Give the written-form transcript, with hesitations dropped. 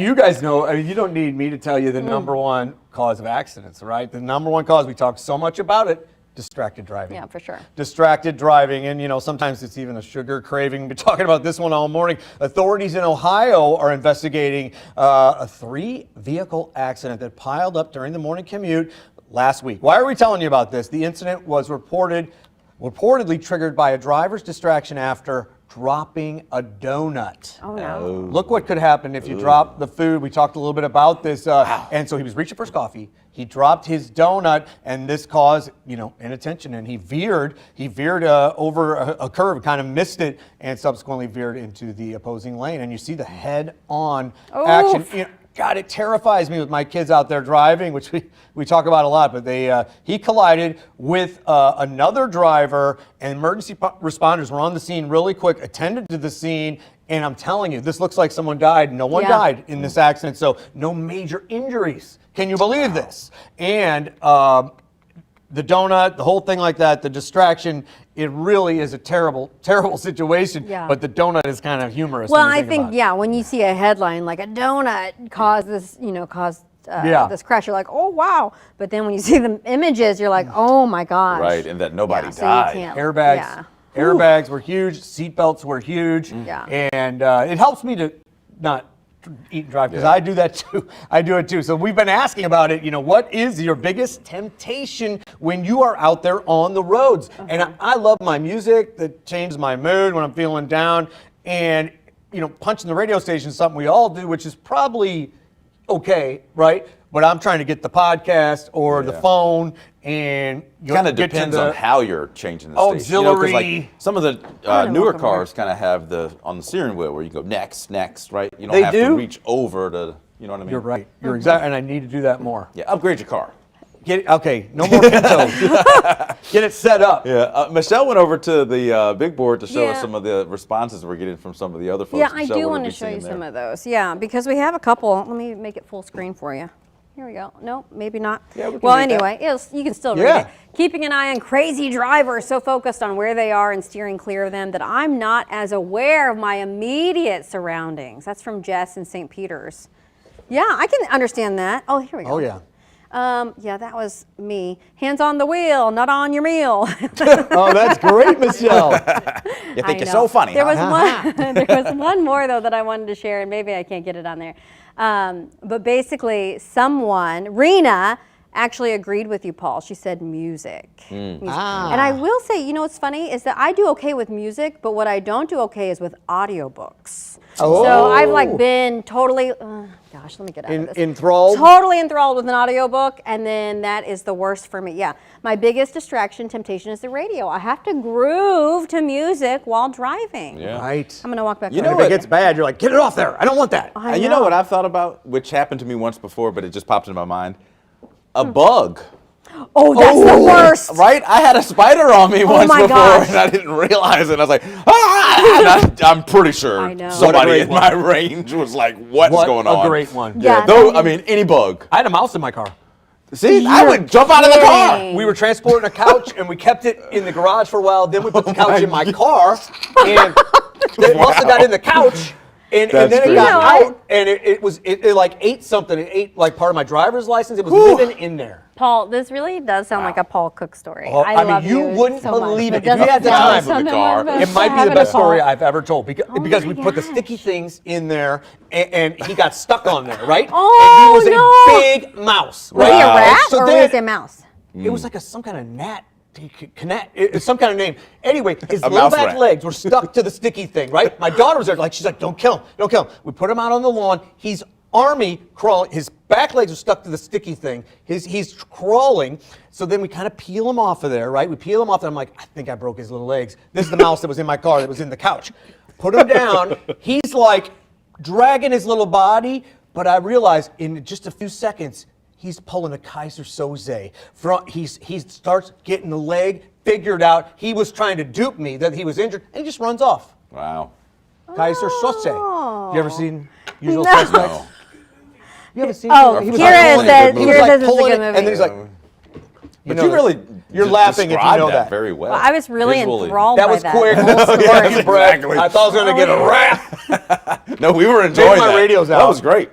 You guys know, I mean, you don't need me to tell you the number one cause of accidents, right? The number one cause, we talk so much about it, distracted driving. Yeah, for sure. Distracted driving, and sometimes it's even a sugar craving. We've been talking about this one all morning. Authorities in Ohio are investigating a 3-vehicle accident that piled up during the morning commute last week. Why are we telling you about this? The incident was reportedly triggered by a driver's distraction after dropping a donut. Oh, no. Look what could happen if you drop the food. We talked a little bit about this. And so he was reaching for his coffee. He dropped his donut, and this caused, inattention. And he veered over a curve, kind of missed it, and subsequently veered into the opposing lane. And you see the head-on action. God, it terrifies me with my kids out there driving, which we talk about a lot, but he collided with another driver, and emergency responders were on the scene really quick, attended to the scene, and I'm telling you, this looks like someone died. No one died in this accident, so no major injuries. Can you believe this? And the donut, the whole thing like that, the distraction, it really is a terrible, terrible situation. Yeah. But the donut is kind of humorous. Well, I think, when you see a headline like a donut caused this, this crash, you're like, oh, wow. But then when you see the images, you're like, oh, my gosh. Right, and that nobody died. So Airbags. Airbags were huge. Seatbelts were huge. Yeah. And it helps me to not eat and drive because I do that too. I do it too. So we've been asking about it. What is your biggest temptation when you are out there on the roads? And I love my music that changes my mood when I'm feeling down. And punching the radio station is something we all do, which is probably okay, right? But I'm trying to get the podcast or the phone, and it kind of depends on how you're changing the station. Auxiliary. Some of the newer cars kind of have on the steering wheel where you go next, right? You don't have to reach over to, you know what I mean? You're right. You're exactly, and I need to do that more. Yeah, upgrade your car. No more Pintos. Get it set up. Yeah, Michelle went over to the big board to show us some of the responses we're getting from some of the other folks. Yeah, I do want to show you some of those. Yeah, because we have a couple. Let me make it full screen for you. Here we go. No, maybe not. Yeah, well, anyway, you can still read it. Keeping an eye on crazy drivers, so focused on where they are and steering clear of them that I'm not as aware of my immediate surroundings. That's from Jess in St. Peter's. Yeah, I can understand that. Oh, here we go. Oh, yeah. That was me. Hands on the wheel, not on your meal. Oh, that's great, Michelle. You think you're so funny. There was one more, though, that I wanted to share, and maybe I can't get it on there. But basically, Rena, actually agreed with you, Paul. She said music. And I will say, what's funny is that I do okay with music, but what I don't do okay is with audiobooks. Oh. So I've been totally, let me get out of this. Enthralled? Totally enthralled with an audiobook, and then that is the worst for me. Yeah, my biggest temptation is the radio. I have to groove to music while driving. Yeah. Right. I'm going to walk back. If it gets bad, you're like, get it off there. I don't want that. You know what I've thought about, which happened to me once before, but it just popped into my mind? A bug. Oh, that's the worst. Right? I had a spider on me once before, gosh. and I didn't realize it. I was like, and I'm pretty sure somebody in my range was like, what's going on? What a great one. Yeah. Any bug. I had a mouse in my car. See, I would jump out of the car. We were transporting a couch, and we kept it in the garage for a while. Then we put the couch in my car, and it must have got in the couch. And then it got out, and it like ate something. It ate like part of my driver's license. It was living in there. Paul, this really does sound like a Paul Cook story. I love you wouldn't believe it. If you had the time with the car, it might be the best story I've ever told because we put the sticky things in there, and he got stuck on there, right? Oh, and he was a big mouse. Was he a rat or was he a mouse? It was like some kind of gnat. It's some kind of name. Anyway, his little back legs were stuck to the sticky thing, right? My daughter was there, she's like, don't kill him. We put him out on the lawn. He's army crawling. His back legs are stuck to the sticky thing. He's crawling. So then we kind of peel him off of there, right? We peel him off, and I'm like, I think I broke his little legs. This is the mouse that was in my car that was in the couch. Put him down. He's like dragging his little body, but I realized in just a few seconds, he's pulling a Kaiser Soze. He starts getting the leg figured out. He was trying to dupe me that he was injured, and he just runs off. Wow. Kaiser Soze. You ever seen Usual Suspects? You haven't seen? Oh, Kira says this is a good movie. And then he's like, you're laughing if you know that very well. I was really enthralled by that. That was quick. Exactly. I thought I was going to get a rap. No, we were enjoying my that. radio's out. That was great.